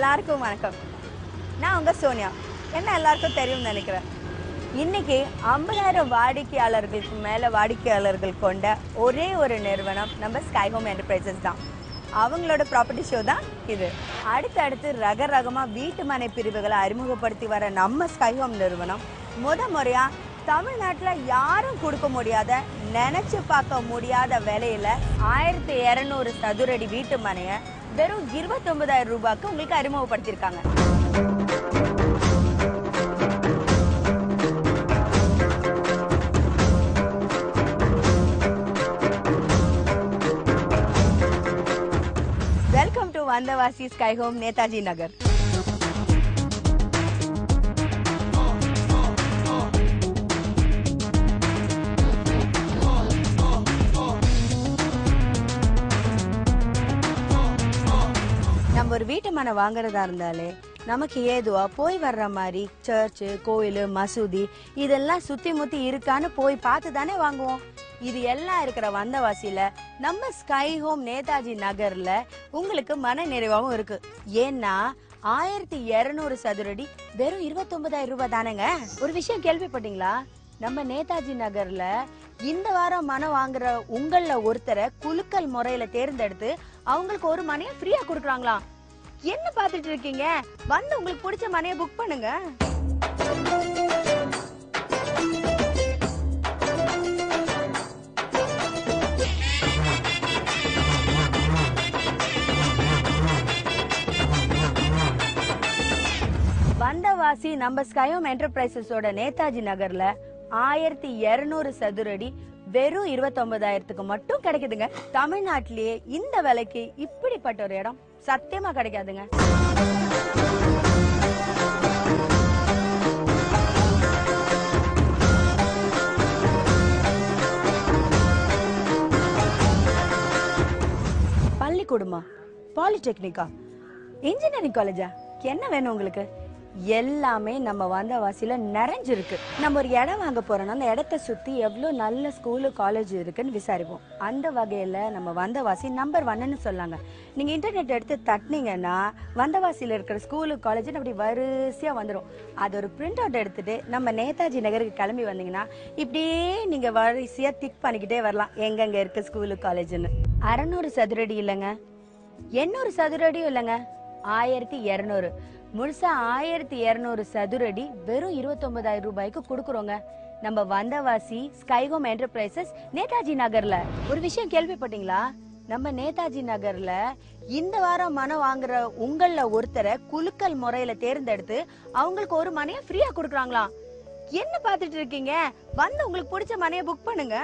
எல்லாருக்கும் வணக்கம். நான் உங்க சோனியா. என்ன எல்லாருக்கும் தெரியும் நினைக்கிறேன். இன்னைக்கு 50,000 வாடிக்கையாளர்களுக்கு மேல வாடிக்கையாளர்கள் கொண்ட ஒரே ஒரு நிறுவனம் நம்ம ஸ்கை ஹோம் என்டர்பிரைசஸ் தான். அவங்களோட ப்ராப்பர்ட்டி ஷோ தான் இது. அடுத்தடுத்து ரகரகமா வீட்டு மனை பிரிவுகளை அறிமுகப்படுத்தி வர நம்ம ஸ்கை ஹோம் நிறுவனம் முறையா தமிழ்நாட்டில் யாரும் கொடுக்க முடியாத, நினைச்சு பார்க்க முடியாத விலையில 1200 சதுரடி வீட்டு மனையை வெறும் 29,000 ரூபாய்க்கு உங்களுக்கு அறிமுகப்படுத்தியிருக்காங்க. Welcome to Vandavasi sky home, Netaji Nagar. நம்ம ஒரு வீட்டு மனை வாங்குறதா இருந்தாலே நமக்கு ஏதுவா போய் வர்ற மாதிரி சர்ச்சு, கோயில், மசூதி இதெல்லாம் சுத்தி முத்தி இருக்கான்னு போய் பார்த்து தானே வாங்குவோம். இது எல்லாம் இருக்கிற வந்தவாசியில நம்ம ஸ்கை ஹோம் நேதாஜி நகர்ல உங்களுக்கு மன நிறைவாகவும் இருக்கு. ஏன்னா 1200 சதுரடி வெறும் 29,000 ரூபாய் தானேங்க. ஒரு விஷயம் கேள்விப்பட்டீங்களா? நம்ம நேதாஜி நகர்ல இந்த வாரம் மனம் வாங்குற உங்கள ஒருத்தரை குலுக்கல் முறையில தேர்ந்தெடுத்து அவங்களுக்கு ஒரு மனையை ஃப்ரீயா கொடுக்குறாங்களாம். என்ன பாத்துட்டு இருக்கீங்க? வந்து உங்களுக்கு பிடிச்ச மனையை புக் பண்ணுங்க. வந்தவாசி நம்ம ஸ்கை ஹோம் என்டர்பிரைசஸோட நேதாஜி நகர்ல 1200 சதுரடி வெறும் 29,000க்கு மட்டும் கிடைக்குதுங்க. தமிழ்நாட்டிலேயே இந்த விலைக்கு இப்படிப்பட்ட ஒரு இடம் சத்தியமா கிடைக்காதுங்க. பள்ளிக்கூடமா, பாலிடெக்னிக்கா, இன்ஜினியரிங் காலேஜா, என்ன வேணும் உங்களுக்கு? எல்லாமே நம்ம வந்தவாசியில நிறைஞ்சிருக்கு. நம்ம ஒரு இடம் வாங்க போறோம்னா அந்த இடத்த சுத்தி எவ்வளவு நல்ல ஸ்கூலு, காலேஜ் இருக்குன்னு விசாரிப்போம். அந்த வகையில நம்ம வந்தவாசி நம்பர் 1ன்னு சொல்லாங்க. நீங்க இன்டர்நெட் எடுத்து தட்டினீங்கன்னா வந்தவாசியில இருக்கிற ஸ்கூலு, காலேஜ் அப்படி வரிசையா வந்துடும். அது ஒரு பிரிண்ட் அவுட் எடுத்துட்டு நம்ம நேதாஜி நகருக்கு கிளம்பி வந்தீங்கன்னா இப்படியே நீங்க வரிசையா டிக் பண்ணிக்கிட்டே வரலாம் எங்கெங்க இருக்கு ஸ்கூலு, காலேஜ்னு. 600 சதுரடி இல்லைங்க, 800 சதுரடியும் இல்லைங்க, 1200. முழுசா 1200 சதுரடி வெறும் 29,000 ரூபாய்க்கு கொடுக்குறோங்க நம்ம Vandavasi sky home enterprises Netaji நகர்ல. ஒரு விஷயம் கேள்விப்பட்டீங்களா? நம்ம நேதாஜி நகர்ல இந்த வாரம் மனம் வாங்குற உங்கள ஒருத்தரை குலுக்கல் முறையில தேர்ந்தெடுத்து அவங்களுக்கு ஒரு மனையை ஃப்ரீயா கொடுக்குறாங்களாம். என்ன பாத்துட்டு இருக்கீங்க? வந்து உங்களுக்கு பிடிச்ச மனையை புக் பண்ணுங்க.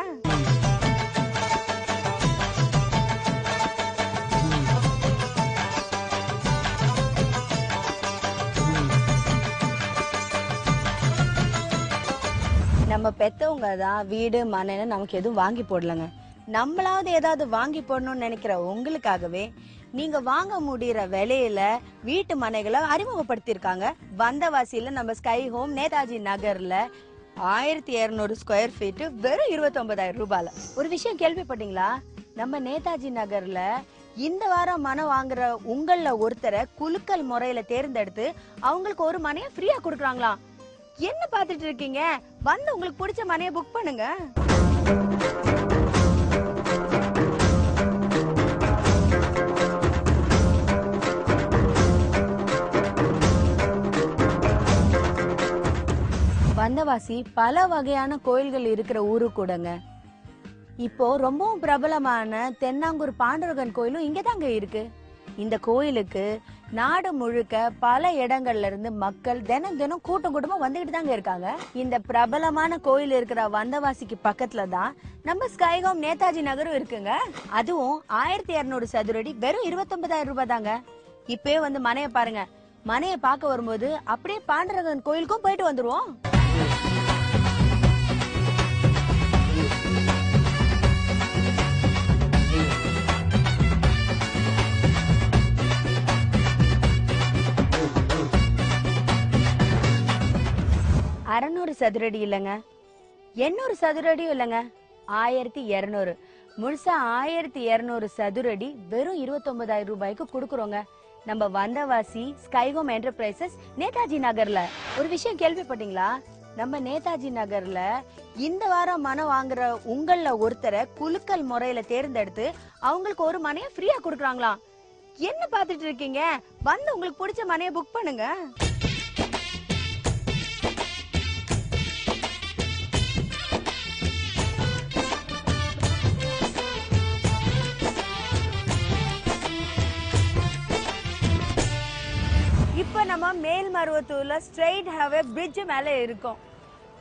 நம்ம பெத்தவங்க தான் வீடு மனைன்னு நமக்கு எதுவும் வாங்கி போடலங்க. நம்மளாவது ஏதாவது வாங்கி போடணும்னு நினைக்கிற உங்களுக்காகவே நீங்க வாங்க முடியற விலையில வீட்டு மனைகளை அறிமுகப்படுத்திருக்காங்க வந்தவாசியில நம்ம ஸ்கை ஹோம் நேதாஜி நகர்ல. 1200 ஸ்கொயர் ஃபீட் வெறும் 29,000 ரூபாய்ல. ஒரு விஷயம் கேள்விப்பட்டீங்களா? நம்ம நேதாஜி நகர்ல இந்த வாரம் மனம் வாங்குற உங்கள ஒருத்தரை குலுக்கல் முறையில தேர்ந்தெடுத்து அவங்களுக்கு ஒரு மனையை ஃப்ரீயா கொடுக்குறாங்களாம். என்ன பாத்துட்டு இருக்கீங்க? வந்து உங்களுக்கு பிடிச்ச மனையை புக் பண்ணுங்க. வந்தவாசி பல வகையான கோயில்கள் இருக்கிற ஊரு கூடங்க. இப்போ ரொம்பவும் பிரபலமான தென்னாங்கூர் பாண்டரகன் கோயிலும் இங்கதாங்க இருக்கு. இந்த கோயிலுக்கு நாடு முழுக்க பல இடங்கள்ல இருந்து மக்கள் தினம் தினம் கூட்டம் கூட்டமா வந்துகிட்டு தாங்க இருக்காங்க. இந்த பிரபலமான கோயில் இருக்கிற வந்தவாசிக்கு பக்கத்துல தான் நம்ம ஸ்கை ஹோம் நேதாஜி நகரும் இருக்குங்க. அதுவும் 1200 சதுரடி வெறும் 29,000 ரூபாய் தாங்க. இப்பவே வந்து மனையை பாருங்க. மனையை பார்க்க வரும்போது அப்படியே பாண்டரகன் கோயிலுக்கும் போயிட்டு வந்துருவோம். அறநூறு சதுரடி இல்லைங்க, 800 சதுரடியும் இல்லைங்க, 1200. முழுசா 1200 சதுரடி வெறும் 29,000 ரூபாய்க்கு கொடுக்குறோங்க நம்ம Vandavasi sky home enterprises Netaji நகர்ல. ஒரு விஷயம் கேள்விப்பட்டீங்களா? நம்ம நேதாஜி நகர்ல இந்த வாரம் மனம் வாங்குற உங்கள ஒருத்தரை குலுக்கல் முறையில தேர்ந்தெடுத்து அவங்களுக்கு ஒரு மனையை ஃப்ரீயா கொடுக்கறாங்களாம். என்ன பாத்துட்டு இருக்கீங்க? வந்து உங்களுக்கு பிடிச்ச மனையை புக் பண்ணுங்க. இப்ப நம்ம மேல்மருவத்தூர்ல ஸ்ட்ரெயிட் ஹாவே பிரிட்ஜ் மேல இருக்கோம்.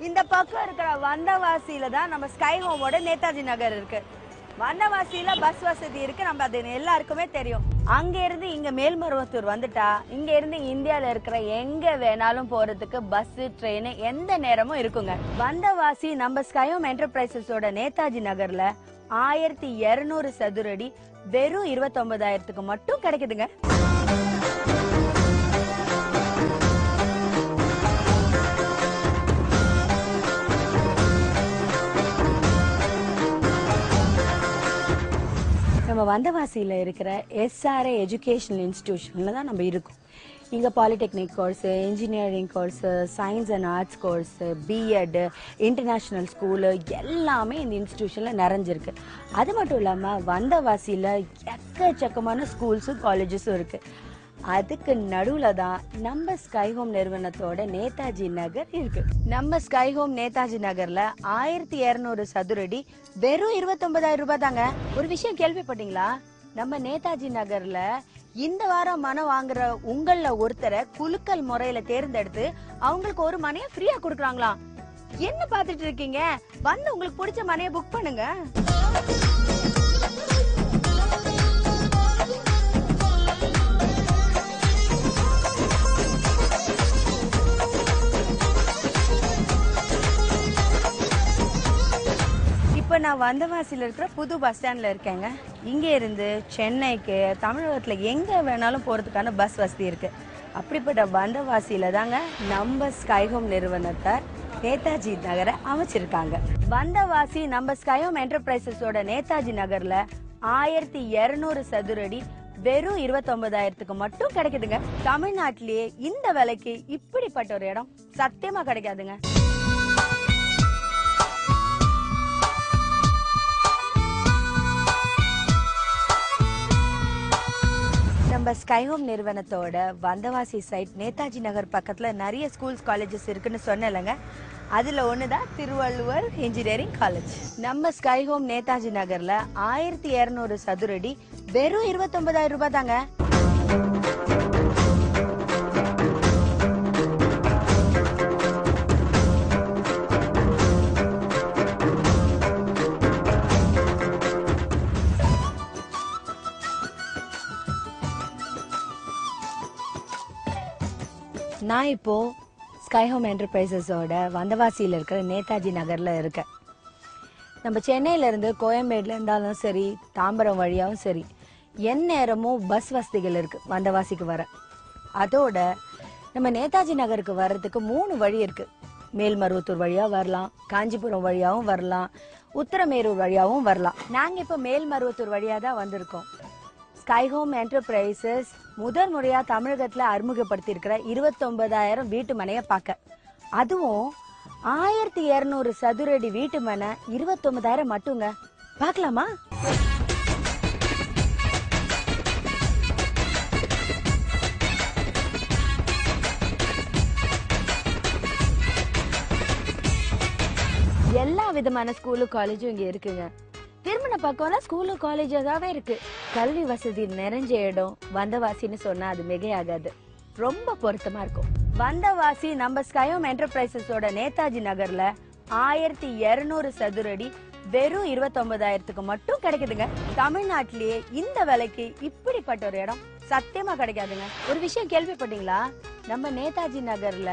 இந்த பக்கம் இருக்கிற வந்தவாசியில தான் நம்ம ஸ்கை ஹோமோட நேதாஜி நகர் இருக்கு. வந்தவாசியில பஸ் வசதி இருக்கு, நம்ம அது எல்லாருக்குமே தெரியும். அங்க இருந்து இங்க மேல்மருவத்தூர் வந்துட்டா இங்க இருந்து இந்தியால இருக்கிற எங்க வேணாலும் போறதுக்கு பஸ் ட்ரெயின் எந்த நேரமும் இருக்குங்க. வந்தவாசி நம்ம ஸ்கை ஹோம் என்டர்பிரைசஸோட நேதாஜி நகர்ல 1200 சதுரடி வெறும் 29,000க்கு மட்டும் கிடைக்குதுங்க. நம்ம வந்தவாசியில இருக்கிற SRA எஜுகேஷனல் இன்ஸ்டிடியூஷன்ல தான் நம்ம இருக்கோம். இங்க polytechnic course, engineering course, science and arts course, BEd, international school எல்லாமே இந்த இன்ஸ்டிடியூஷன்ல நிறைஞ்சிருக்கு. அது மட்டும் இல்லாம வந்தவாசியில எக்கச்சக்கமான ஸ்கூல்ஸும் காலேஜஸும் இருக்கு. அதுக்கு நடுவுல தான் நம்ம ஸ்கை ஹோம் நிறுவனத்தோட நேதாஜி நகர் இருக்கு. நம்ம ஸ்கை ஹோம் நேதாஜி நகர்ல 1200 சதுரடி வெறும் 29,000 ரூபாய் தாங்க. ஒரு விஷயம் கேள்விப்பட்டீங்களா? நம்ம நேதாஜி நகர்ல இந்த வாரம் மனம் வாங்குற உங்கள ஒருத்தரை குலுக்கல் முறையில தேர்ந்தெடுத்து அவங்களுக்கு ஒரு மனையை ஃப்ரீயா கொடுக்கறாங்களாம். என்ன பாத்துட்டு இருக்கீங்க? வந்து உங்களுக்கு பிடிச்ச மனையை புக் பண்ணுங்க. இப்ப நான் வந்தவாசியில இருக்கிற புது பஸ் ஸ்டாண்ட்ல இருக்கேங்க. இங்க இருந்து சென்னைக்கு, தமிழகத்துல எங்க வேணாலும் போறதுக்கான பஸ் வசதி இருக்கு. அப்படிப்பட்ட வந்தவாசியில தாங்க நம்ம ஸ்கை ஹோம் நிறுவனத்தார் நேதாஜி நகரை அமைச்சிருக்காங்க. வந்தவாசி நம்ம ஸ்கை ஹோம் என்டர்பிரைசஸோட நேதாஜி நகர்ல 1200 சதுரடி வெறும் 29,000க்கு மட்டும் கிடைக்குதுங்க. தமிழ்நாட்டிலேயே இந்த விலைக்கு இப்படிப்பட்ட ஒரு இடம் சத்தியமா கிடைக்காதுங்க. நம்ம ஸ்கை ஹோம் நிறுவனத்தோட வந்தவாசி சைட் நேதாஜி நகர் பக்கத்துல நிறைய ஸ்கூல்ஸ் காலேஜஸ் இருக்குன்னு சொன்னலங்க. அதுல ஒண்ணுதான் திருவள்ளுவர் இன்ஜினியரிங் காலேஜ். நம்ம ஸ்கை ஹோம் நேதாஜி நகர்ல 1200 சதுரடி வெறும் 29,000 ரூபாய் தாங்க. நான் இப்போ ஸ்கை ஹோம் என்டர்பிரைசஸோட வந்தவாசியில இருக்கிற நேதாஜி நகர்ல இருக்கேன். நம்ம சென்னையில இருந்து கோயம்பேடுல இருந்தாலும் சரி, தாம்பரம் வழியாவும் சரி, எந்நேரமும் பஸ் வசதிகள் இருக்கு வந்தவாசிக்கு வர. அதோட நம்ம நேதாஜி நகருக்கு வர்றதுக்கு 3 வழி இருக்கு. மேல்மருவத்தூர் வழியா வரலாம், காஞ்சிபுரம் வழியாவும் வரலாம், உத்தரமேரூர் வழியாவும் வரலாம். நாங்க இப்ப மேல்மருவத்தூர் வழியா தான் வந்திருக்கோம். ஸ்கை ஹோம் என்டர்பிரைசஸ் முதல் முறையா தமிழகத்துல அறிமுகப்படுத்தி இருக்கிற 29,000 வீட்டு மனைய பார்க்க, அதுவும் 1200 சதுரடி வீட்டு மனை 29,000 மட்டுங்க. பார்க்கலாமா? எல்லா விதமான ஸ்கூலு காலேஜும் இங்க இருக்குங்க. திருமண பக்கம்லாம் ஸ்கூலு காலேஜாவே இருக்கு. கல்வி வசதி நிறைஞ்ச இடம் வந்தவாசின்னு சொன்னா அது மிகையாகாது. ரொம்ப பொருத்தமா இருக்கும். வந்தவாசி நம்ம ஸ்கை ஹோம் என்டர்பிரைசஸோட நேதாஜி நகர்ல 1200 சதுரடி வெறும் 29,000க்கு மட்டும் கிடைக்குதுங்க. தமிழ்நாட்டிலேயே இந்த விலைக்கு இப்படிப்பட்ட ஒரு இடம் சத்தியமா கிடைக்காதுங்க. ஒரு விஷயம் கேள்விப்பட்டீங்களா? நம்ம நேதாஜி நகர்ல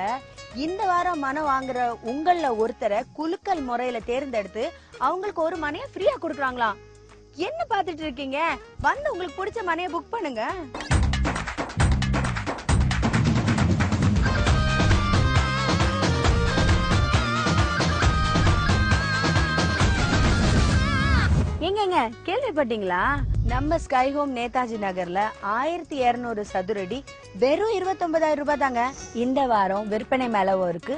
இந்த வாரம் மனம் வாங்குற உங்கள ஒருத்தரை குலுக்கல் முறையில தேர்ந்தெடுத்து அவங்களுக்கு ஒரு மனையை ஃப்ரீயா கொடுக்கறாங்களாம். என்ன பாத்துட்டு இருக்கீங்க? வந்து உங்களுக்கு பிடிச்ச மனையை புக் பண்ணுங்க. எங்க கேள்விப்பட்டீங்களா? நம்ம ஸ்கை ஹோம் நேதாஜி நகர்ல 1200 சதுரடி வெறும் 29,000 ரூபாய் தாங்க. இந்த வாரம் விற்பனை மேலவும் இருக்கு,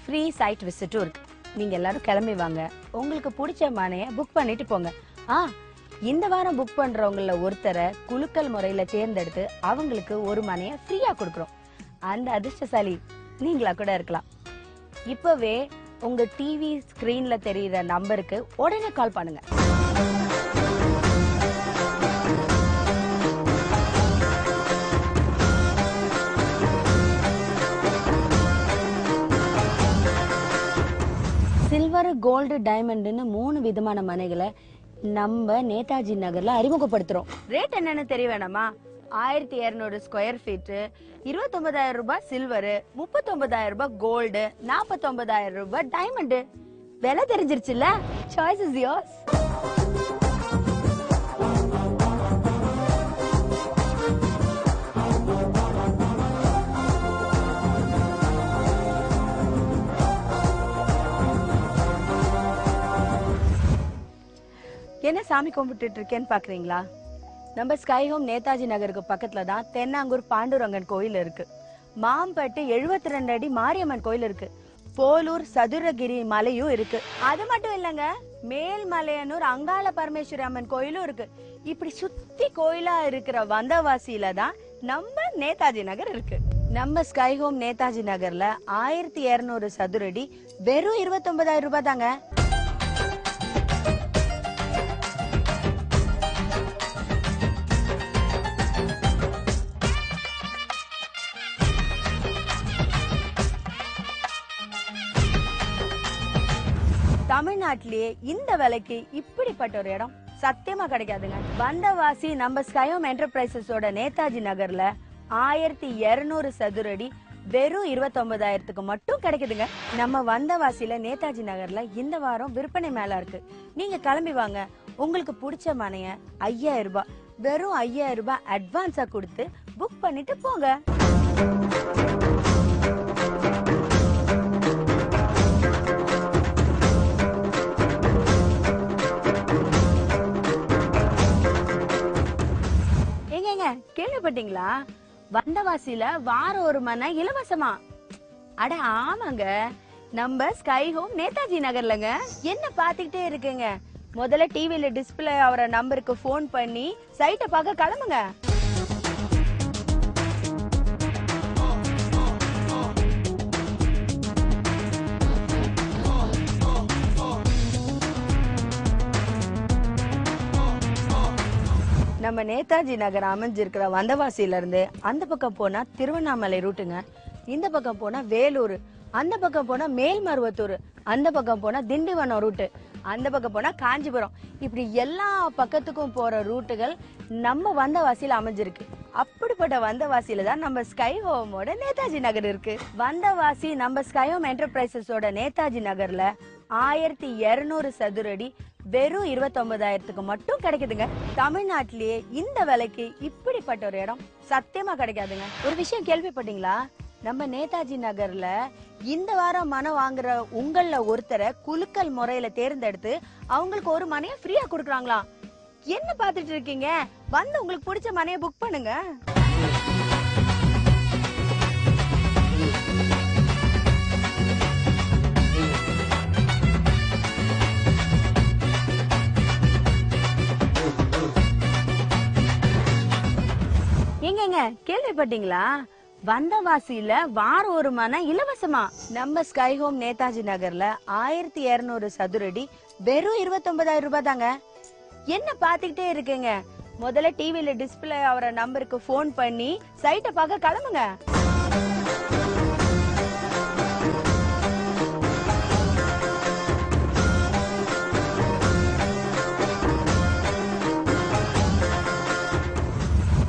ஃப்ரீ சைட் விசிட்டும் இருக்கு. நீங்க எல்லாரும் கிளம்பி வாங்க, உங்களுக்கு பிடிச்ச மனைய புக் பண்ணிட்டு போங்க. இந்த வாரம் புக் பண்றவங்கள ஒருத்தரை குலுக்கல் முறையில தேர்ந்தெடுத்து அவங்களுக்கு ஒரு மனைய ஃப்ரீயா கொடுக்கறோம். அந்த அதிர்ஷ்டசாலி நீங்களா கூட இருக்கலாம். இப்பவே உங்க டிவி ஸ்கிரீன்ல தெரியுற நம்பருக்கு உடனே கால் பண்ணுங்க. சில்வர், கோல்டு, டைமண்ட்னு 3 விதமான மனைகளை நம்ம நேதாஜி நகர்ல அறிமுகப்படுத்துறோம். ரேட் என்னன்னு தெரிய வேணாமா? 1200 ஸ்கொயர் ஃபீட், 29,000 ரூபாய் சில்வர், 39,000 ரூபாய் கோல்டு, 49,000 ரூபாய் டைமண்ட். விலை தெரிஞ்சிருச்சுல்ல? Choice is yours. என்ன சாமி கும்பிட்டு இருக்கேன்னு பாக்குறீங்களா? நம்ம ஸ்கை ஹோம் நேதாஜி நகருக்கு பக்கத்துல தான் தென்னாங்கூர் பாண்டுரங்கன் கோயில் இருக்கு. மாம்பட்டு 72 அடி மாரியம்மன் கோயில் இருக்கு. போலூர் சதுரகிரி மலையும் இருக்கு. அது மட்டும் இல்லங்க, மேல்மலையனூர் அங்காள பரமேஸ்வரி அம்மன் கோயிலும் இருக்கு. இப்படி சுத்தி கோயிலா இருக்கிற வந்தவாசியில தான் நம்ம நேதாஜி நகர் இருக்கு. நம்ம ஸ்கை ஹோம் நேதாஜி நகர்ல 1200 சதுரடி வெறும் 29,000 ரூபாய் தாங்க. தமிழ்நாட்டிலேயே இந்த விலைக்கு இப்படிப்பட்ட ஒரு இடம் சத்தியமா கிடைக்காதுங்க. வந்தவாசி நம்ம ஸ்கை ஹோம் என்டர்பிரைசஸோட நேதாஜி நகர்ல 1200 சதுரடி வெறும் 29,000க்கு மட்டும் கிடைக்குதுங்க. நம்ம வந்தவாசியில நேதாஜி நகர்ல இந்த வாரம் விற்பனை மேல இருக்கு. நீங்க கிளம்பி வாங்க, உங்களுக்கு பிடிச்ச மனைய 5,000 ரூபாய், வெறும் 5,000 ரூபாய் அட்வான்ஸா கொடுத்து புக் பண்ணிட்டு போங்க. கேள்விப்பட்டீங்களா? வந்தவாசியில வாரம் ஒரு மனை இலவசமா. அட ஆமாங்க, நம்ம ஸ்கை ஹோம் நேதாஜி நகர்லங்க. என்ன பாத்துக்கிட்டே இருக்குங்க? முதல்ல டிவில டிஸ்பிளே ஆகிற நம்பருக்கு போன் பண்ணி சைட்டை பார்க்க கிளம்புங்க. நம்ம நேதாஜி நகர் அமைஞ்சிருக்கிற வந்தவாசியில இருந்து அந்த பக்கம் போனா திருவண்ணாமலை ரூட்டுங்க, இந்த பக்கம் போனா வேலூர், அந்த பக்கம் போனா மேல்மருவத்தூர், அந்த பக்கம் போனா திண்டிவனம் ரூட்டு, அந்த பக்கம் போனா காஞ்சிபுரம். இப்படி எல்லா பக்கத்துக்கும் போற ரூட்டுகள் நம்ம வந்தவாசியில அமைஞ்சிருக்கு. அப்படிப்பட்ட வந்தவாசியில தான் நம்ம ஸ்கை ஹோமோட நேதாஜி நகர் இருக்கு. வந்தவாசி நம்ம ஸ்கை ஹோம் என்டர்பிரைசஸோட நேதாஜி நகர்ல 1200 சதுரடி வெறும் 29,000க்கு மட்டும் கிடைக்குதுங்க. தமிழ்நாட்டிலேயே இந்த விலைக்கு இப்படிப்பட்ட ஒரு இடம் சத்தியமா கிடைக்காதுங்க. ஒரு விஷயம் கேள்விப்பட்டீங்களா? நம்ம நேதாஜி நகர்ல இந்த வாரம் மனை வாங்குற உங்கள ஒருத்தரை குலுக்கல் முறையில தேர்ந்தெடுத்து அவங்களுக்கு ஒரு மனையை ஃப்ரீயா கொடுக்கறாங்களாம். என்ன பாத்துட்டு இருக்கீங்க? வந்து உங்களுக்கு பிடிச்ச மனையை புக் பண்ணுங்க. எங்க கேள்விப்பட்டீங்களா? வந்தவாசியில வாரம் ஒரு மனை இலவசமா. நம்ம ஸ்கை ஹோம் நேதாஜி நகர்ல 1200 சதுரடி வெறும் 29,000 ரூபாய் தாங்க. என்ன பாத்துக்கிட்டே இருக்குங்க? முதல்ல டிவில டிஸ்பிளே ஆகிற நம்பருக்கு போன் பண்ணி சைட்டை பார்க்க கிளம்புங்க.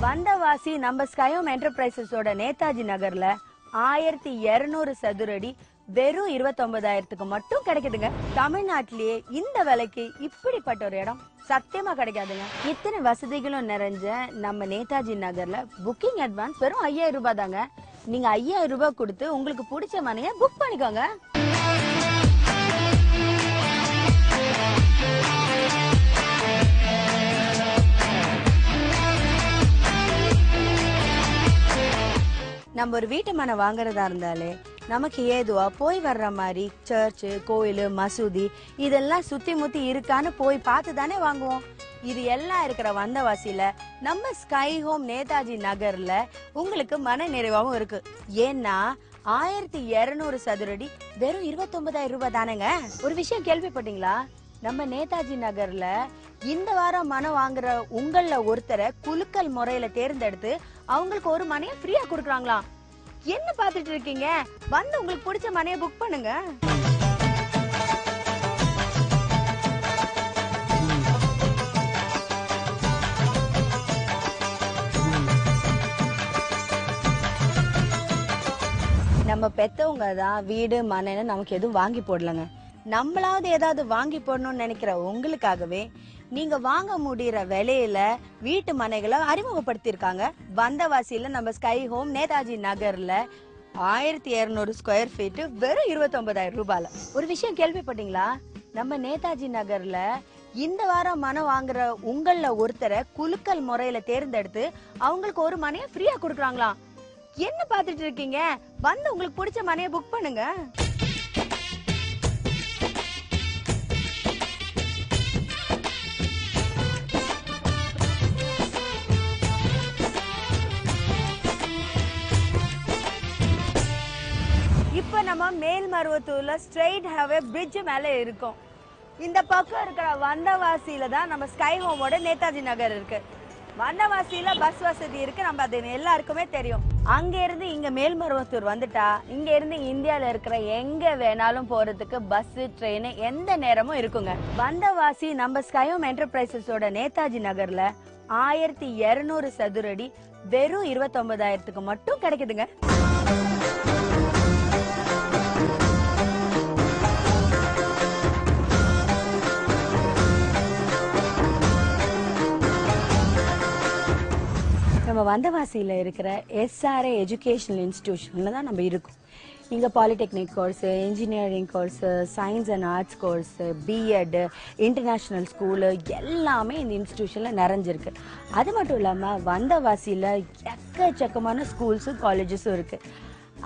வந்தவாசி நம்ம ஸ்கை ஹோம் என்டர்பிரைசஸோட நேதாஜி நகர்ல 1200 சதுரடி வெறும் 29,000க்கு மட்டும் கிடைக்குதுங்க. தமிழ்நாட்டிலேயே இந்த விலைக்கு இப்படிப்பட்ட ஒரு இடம் சத்தியமா கிடைக்காதுங்க. இத்தனை வசதிகளும் நிறைஞ்ச நம்ம நேதாஜி நகர்ல புக்கிங் அட்வான்ஸ் வெறும் 5,000 ரூபாய் தாங்க. நீங்க 5,000 ரூபாய் கொடுத்து உங்களுக்கு பிடிச்ச மனையை புக் பண்ணிக்கோங்க. நம்ம ஒரு வீட்டு மனை வாங்குறதா இருந்தாலே நமக்கு ஏதுவா போய் வர்ற மாதிரி சர்ச்சு, கோயில், மசூதி இதெல்லாம் சுத்தி முத்தி இருக்கான்னு போய் பார்த்து தானே வாங்குவோம். இது எல்லாம் இருக்கிற வந்தவாசியில நம்ம ஸ்கை ஹோம் நேதாஜி நகர்ல உங்களுக்கு மன நிறைவாவும் இருக்கு. ஏன்னா 1200 சதுரடி வெறும் 29,000 ரூபாய் தானேங்க. ஒரு விஷயம் கேள்விப்பட்டீங்களா? நம்ம நேதாஜி நகர்ல இந்த வாரம் மனம் வாங்குற உங்கள ஒருத்தரை குலுக்கல் முறையில தேர்ந்தெடுத்து அவங்களுக்கு ஒரு மனையை ஃப்ரீயா கொடுக்குறாங்களாம். என்ன பாத்துட்டு இருக்கீங்க? வந்து உங்களுக்கு பிடிச்ச மனையை புக் பண்ணுங்க. நம்ம பெத்தவங்க தான் வீடு மனைன்னு நமக்கு எதுவும் வாங்கி போடலங்க. நம்மளாவது ஏதாவது வாங்கி போடணும்னு நினைக்கிற உங்களுக்காகவே நீங்க வாங்க முடியற விலையில வீட்டு மனைகளை அறிமுகப்படுத்திருக்காங்க. வந்தவாசியில நம்ம ஸ்கை ஹோம் நேதாஜி நகர்ல 1200 ஸ்கொயர் ஃபீட் வெறும் 29,000 ரூபாயில. ஒரு விஷயம் கேள்விப்பட்டீங்களா? நம்ம நேதாஜி நகர்ல இந்த வாரம் மனம் வாங்குற உங்கள ஒருத்தரை குலுக்கல் முறையில தேர்ந்தெடுத்து அவங்களுக்கு ஒரு மனையை ஃப்ரீயா கொடுக்குறாங்களாம். என்ன பாத்துட்டு இருக்கீங்க? வந்து உங்களுக்கு பிடிச்ச மனையை புக் பண்ணுங்க. இப்ப நம்ம மேல்மருவத்தூர்ல ஸ்ட்ரெயிட் ஹைவே பிரிட்ஜ் மேல இருக்கோம். இந்த பக்கம் இருக்கிற வந்தவாசியில தான் நம்ம ஸ்கை ஹோமோட நேதாஜி நகர் இருக்கு. வந்தவாசியில பஸ் வசதி இருக்கு, நம்ம அது எல்லாருக்குமே தெரியும். அங்க இருந்து இங்க மேல்மருவத்தூர் வந்துட்டா இங்க இருந்து இந்தியால இருக்கிற எங்க வேணாலும் போறதுக்கு பஸ், ட்ரெயின் எந்த நேரமும் இருக்குங்க. வந்தவாசி நம்ம ஸ்கை ஹோம் என்டர்பிரைசஸோட நேதாஜி நகர்ல 1200 சதுரடி வெறும் 29,000க்கு மட்டும் கிடைக்குதுங்க. நம்ம வந்தவாசியில இருக்கிற SRA எஜுகேஷனல் இன்ஸ்டிடியூஷன்ல தான் நம்ம இருக்கோம். இங்க polytechnic course, engineering course, science and arts course, BEd, international school எல்லாமே இந்த இன்ஸ்டிடியூஷன்ல நிறைஞ்சிருக்கு. அது மட்டும் இல்லாம வந்தவாசியில எக்கச்சக்கமான ஸ்கூல்ஸும் காலேஜஸும் இருக்கு.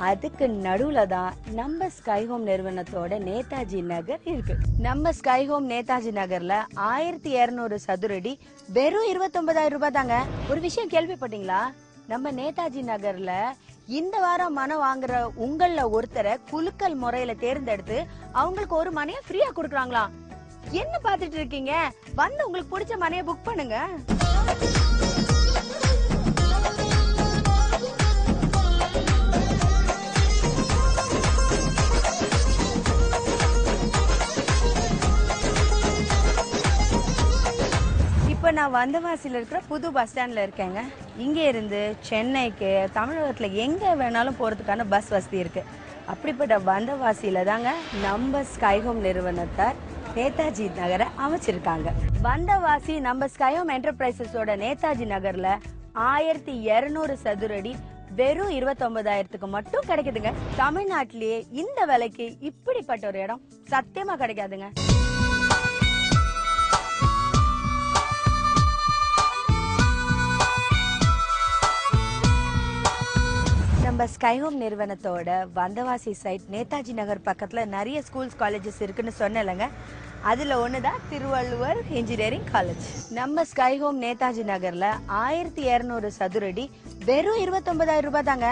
அதுக்கு நடுவுல தான் நம்ம ஸ்கை ஹோம் நிறுவனத்தோட நேதாஜி நகர் இருக்கு. நம்ம ஸ்கை ஹோம் நேதாஜி நகர்ல 1200 சதுரடி வெறும் 29,000 ரூபாய் தாங்க. ஒரு விஷயம் கேள்விப்பட்டீங்களா? நம்ம நேதாஜி நகர்ல இந்த வாரம் மனம் வாங்குற உங்கள ஒருத்தரை குலுக்கல் முறையில தேர்ந்தெடுத்து அவங்களுக்கு ஒரு மனையை ஃப்ரீயா கொடுக்குறாங்களாம். என்ன பாத்துட்டு இருக்கீங்க? வந்து உங்களுக்கு பிடிச்ச மனையை புக் பண்ணுங்க. இப்ப நான் வந்தவாசியில இருக்கிற புது பஸ் ஸ்டாண்ட்ல இருக்கேங்க. இங்க இருந்து சென்னைக்கு, தமிழகத்துல எங்க வேணாலும் போறதுக்கான பஸ் வசதி இருக்கு. அப்படிப்பட்ட வந்தவாசியில தாங்க நம்ம ஸ்கை ஹோம் நிறுவனத்தார் நேதாஜி நகரை அமைச்சிருக்காங்க. வந்தவாசி நம்ம ஸ்கை ஹோம் என்டர்பிரைசஸோட நேதாஜி நகர்ல 1200 சதுரடி வெறும் 29,000க்கு மட்டும் கிடைக்குதுங்க. தமிழ்நாட்டிலேயே இந்த விலைக்கு இப்படிப்பட்ட ஒரு இடம் சத்தியமா கிடைக்காதுங்க. நம்ம ஸ்கை ஹோம் நிறுவனத்தோட வந்தவாசி சைட் நேதாஜி நகர் பக்கத்துல நிறைய ஸ்கூல்ஸ், காலேஜஸ் இருக்குன்னு சொன்னேன்லங்க. அதுல ஒண்ணுதான் திருவள்ளுவர் இன்ஜினியரிங் காலேஜ். நம்ம ஸ்கை ஹோம் நேதாஜி நகர்ல 1200 சதுரடி வெறும் 29,000 ரூபாய் தாங்க.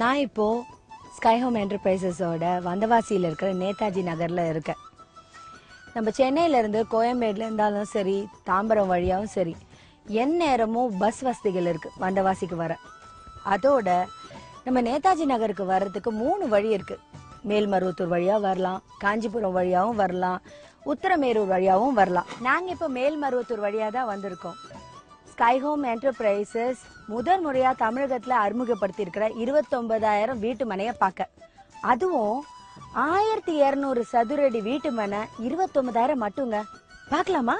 நான் இப்போ ஸ்கை ஹோம் என்டர்பிரைசஸோட வந்தவாசியில் இருக்கிற நேதாஜி நகர்ல இருக்கேன். நம்ம சென்னையில இருந்து கோயம்பேடுல இருந்தாலும் சரி, தாம்பரம் வழியாவும் சரி, எந்நேரமும் பஸ் வசதிகள் இருக்கு வந்தவாசிக்கு வர. அதோட நம்ம நேதாஜி நகருக்கு வர்றதுக்கு 3 வழி இருக்கு. மேல்மருவத்தூர் வழியா வரலாம், காஞ்சிபுரம் வழியாவும் வரலாம், உத்தரமேரூர் வழியாவும் வரலாம். நாங்க இப்ப மேல்மருவத்தூர் வழியா தான் வந்திருக்கோம். ஸ்கை ஹோம் என்டர்பிரைசஸ் முதல் முறையா தமிழகத்துல அறிமுகப்படுத்தி இருக்கிற 29,000 வீட்டு மனையை பார்க்க, அதுவும் 1200 சதுரடி வீட்டு மனை 29,000 மட்டுங்க. பார்க்கலாமா?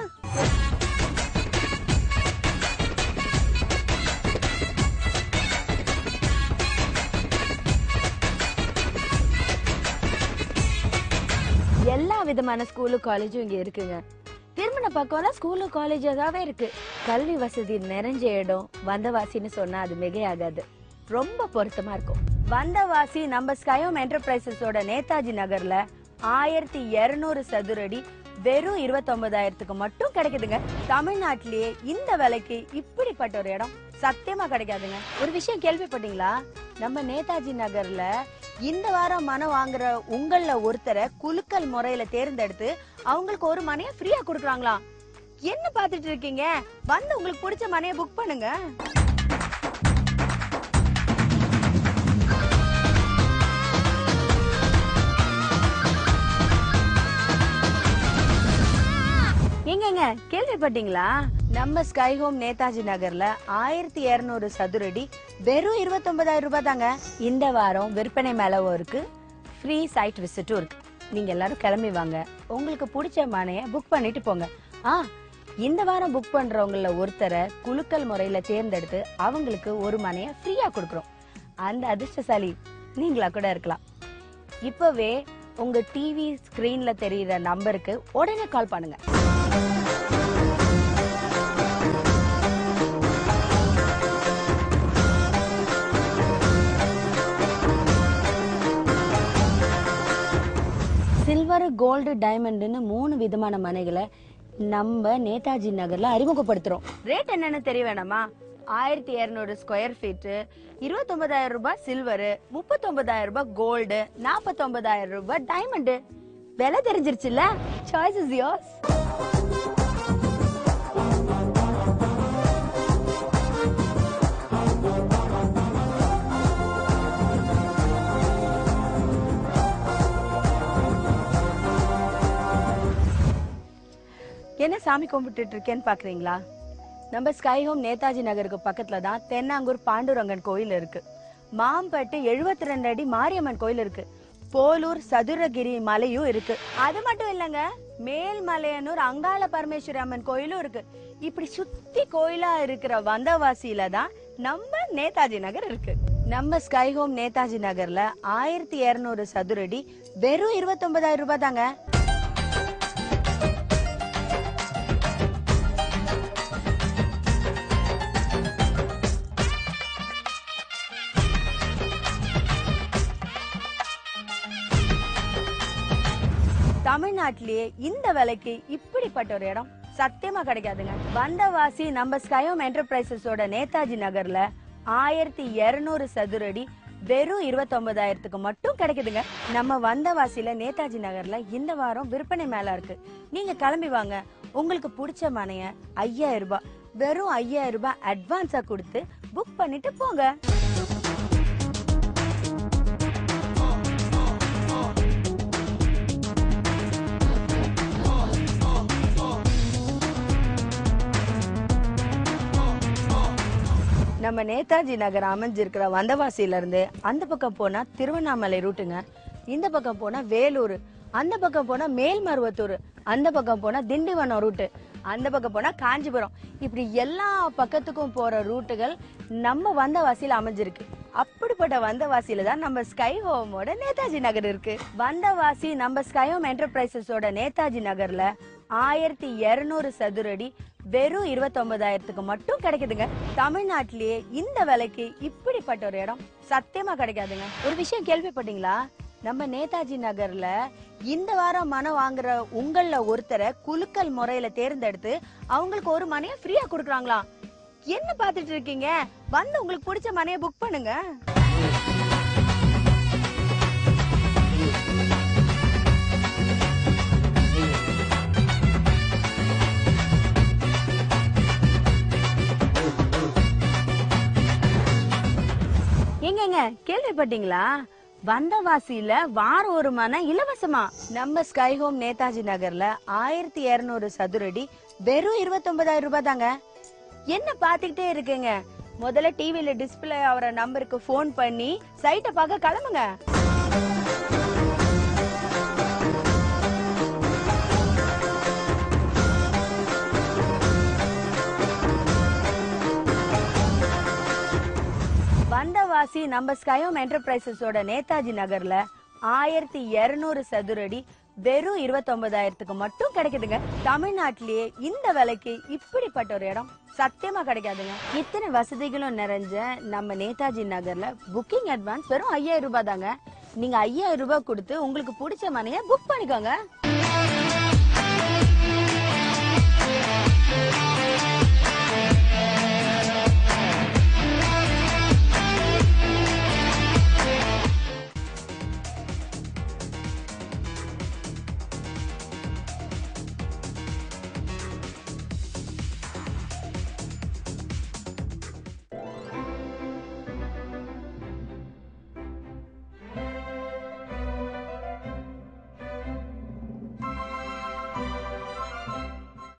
விதமான ஸ்கூலு காலேஜும் இங்க இருக்குங்க. திருமண பக்கம்லாம் ஸ்கூலு காலேஜாவே இருக்கு. கல்வி வசதி நிறைஞ்ச இடம் வந்தவாசின்னு சொன்னா அது மிகையாகாது. ரொம்ப பொருத்தமா இருக்கும். வந்தவாசி நம்ம ஸ்கைஹோம் என்டர்பிரைசஸோட நேதாஜி நகர்ல 1200 சதுரடி வெறும் 29,000க்கு மட்டும் கிடைக்குதுங்க. தமிழ்நாட்டிலேயே இந்த விலைக்கு இப்படிப்பட்ட ஒரு இடம் சத்தியமா கிடைக்காதுங்க. ஒரு விஷயம் கேள்விப்பட்டீங்களா? நம்ம நேதாஜி நகர்ல இந்த வாரம் மனை வாங்குற உங்கள ஒருத்தரை குலுக்கல் முறையில தேர்ந்தெடுத்து அவங்களுக்கு ஒரு மனையை ஃப்ரீயா கொடுக்கறாங்களாம். என்ன பாத்துட்டு இருக்கீங்க? வந்து உங்களுக்கு பிடிச்ச மனையை புக் பண்ணுங்க. எங்கங்க கேள்விப்பட்டீங்களா? நம்ம ஸ்கைஹோம் நேதாஜி நகர்ல 1200 சதுரடி வெறும் 29,000 ரூபாய் தாங்க. இந்த வாரம் விற்பனை மேலவும் இருக்கு, ஃப்ரீ சைட் விசிட்டும் இருக்கு. நீங்க எல்லாரும் கிளம்பி வாங்க, உங்களுக்கு பிடிச்ச மனையை புக் பண்ணிட்டு போங்க. இந்த வாரம் புக் பண்றவங்கள ஒருத்தரை குலுக்கல் முறையில தேர்ந்தெடுத்து அவங்களுக்கு ஒரு மனையை ஃப்ரீயா கொடுக்கறோம். அந்த அதிர்ஷ்டசாலி நீங்களா கூட இருக்கலாம். இப்பவே உங்க டிவி ஸ்கிரீன்ல தெரியுற நம்பருக்கு உடனே கால் பண்ணுங்க. சில்வர், கோல்டு, டைமண்ட்னு 3 விதமான மனைகளை நம்ம நேதாஜி நகர்ல அறிமுகப்படுத்துறோம். ரேட் என்னன்னு தெரிய வேணாமா? 1200 ஸ்கொயர் ஃபீட், 29,000 ரூபாய் சில்வர், 39,000 ரூபாய் கோல்டு, 49,000 ரூபாய் டைமண்ட். விலை தெரிஞ்சிருச்சுல்ல? Choice is yours. என்ன சாமி கும்பிட்டு இருக்கேன்னு பாக்குறீங்களா? நம்ம ஸ்கைஹோம் நேதாஜி நகருக்கு பக்கத்துல தான் தென்னாங்கூர் பாண்டுரங்கன் கோயில் இருக்கு. மாம்பட்டு 72 அடி மாரியம்மன் கோயில் இருக்கு. போலூர் சதுரகிரி மலையும் இருக்கு. அது மட்டும் இல்லங்க, மேல்மலையனூர் அங்காள பரமேஸ்வரி அம்மன் கோயிலும் இருக்கு. இப்படி சுத்தி கோயிலா இருக்கிற வந்தவாசியில தான் நம்ம நேதாஜி நகர் இருக்கு. நம்ம ஸ்கைஹோம் நேதாஜி நகர்ல 1200 சதுரடி வெறும் 29,000 ரூபாய் தாங்க. தமிழ்நாட்டிலேயே இந்த விலைக்கு இப்படிப்பட்ட ஒரு இடம் சத்தியமா கிடைக்காதுங்க. வந்தவாசி நம்ம ஸ்கைஹோம் என்டர்பிரைசஸோட நேதாஜி நகர்ல 1200 சதுரடி வெறும் 29,000க்கு மட்டும் கிடைக்குதுங்க. நம்ம வந்தவாசியில நேதாஜி நகர்ல இந்த வாரம் விற்பனை மேல இருக்கு. நீங்க கிளம்பி வாங்க, உங்களுக்கு பிடிச்ச மனைய 5,000 ரூபாய் வெறும் 5,000 ரூபாய் அட்வான்ஸா கொடுத்து புக் பண்ணிட்டு போங்க. நம்ம நேதாஜி நகர் அமைஞ்சிருக்கிற வந்தவாசியில இருந்து அந்த பக்கம் போனா திருவண்ணாமலை ரூட்டுங்க, இந்த பக்கம் போனா வேலூர், அந்த பக்கம் போனா மேல்மருவத்தூர், அந்த பக்கம் போனா திண்டிவனம் ரூட்டு, அந்த பக்கம் போனா காஞ்சிபுரம். இப்படி எல்லா பக்கத்துக்கும் போற ரூட்டுகள் நம்ம வந்தவாசியில அமைஞ்சிருக்கு. அப்படிப்பட்ட வந்தவாசியில தான் நம்ம ஸ்கைஹோமோட நேதாஜி நகர் இருக்கு. வந்தவாசி நம்ம ஸ்கைஹோம் என்டர்பிரைசஸோட நேதாஜி நகர்ல 1200 சதுரடி வெறும் 29,000க்கு மட்டும் கிடைக்குதுங்க. தமிழ்நாட்டிலேயே இந்த விலைக்கு இப்படிப்பட்ட ஒரு இடம் சத்தியமா கிடைக்காதுங்க. ஒரு விஷயம் கேள்விப்பட்டீங்களா? நம்ம நேதாஜி நகர்ல இந்த வாரம் மனை வாங்குற உங்கள ஒருத்தரை குலுக்கல் முறையில தேர்ந்தெடுத்து அவங்களுக்கு ஒரு மனையை ஃப்ரீயா கொடுக்கறாங்களாம். என்ன பாத்துட்டு இருக்கீங்க? வந்து உங்களுக்கு பிடிச்ச மனையை புக் பண்ணுங்க. எங்கங்க கேள்விப்பட்டீங்களா? வந்தவாசியில வாரம் ஒரு மனை இலவசமா. நம்ம ஸ்கைஹோம் நேதாஜி நகர்ல 1200 சதுரடி வெறும் 29,000 ரூபாய் தாங்க. என்ன பாத்துக்கிட்டே இருக்கீங்க? முதல்ல டிவில டிஸ்பிளே ஆகிற நம்பருக்கு போன் பண்ணி சைட்டை பார்க்க கிளம்புங்க. வந்தவாசி நம்ம ஸ்கைஹோம் என்டர்பிரைசஸோட நேதாஜி நகர்ல 1200 சதுரடி வெறும் 29,000க்கு மட்டும் கிடைக்குதுங்க. தமிழ்நாட்டிலேயே இந்த விலைக்கு இப்படிப்பட்ட ஒரு இடம் சத்தியமா கிடைக்காதுங்க. இத்தனை வசதிகளும் நிறைஞ்ச நம்ம நேதாஜி நகர்ல புக்கிங் அட்வான்ஸ் வெறும் 5,000 ரூபாய் தாங்க. நீங்க 5,000 ரூபாய் கொடுத்து உங்களுக்கு பிடிச்ச மனையை புக் பண்ணிக்கோங்க.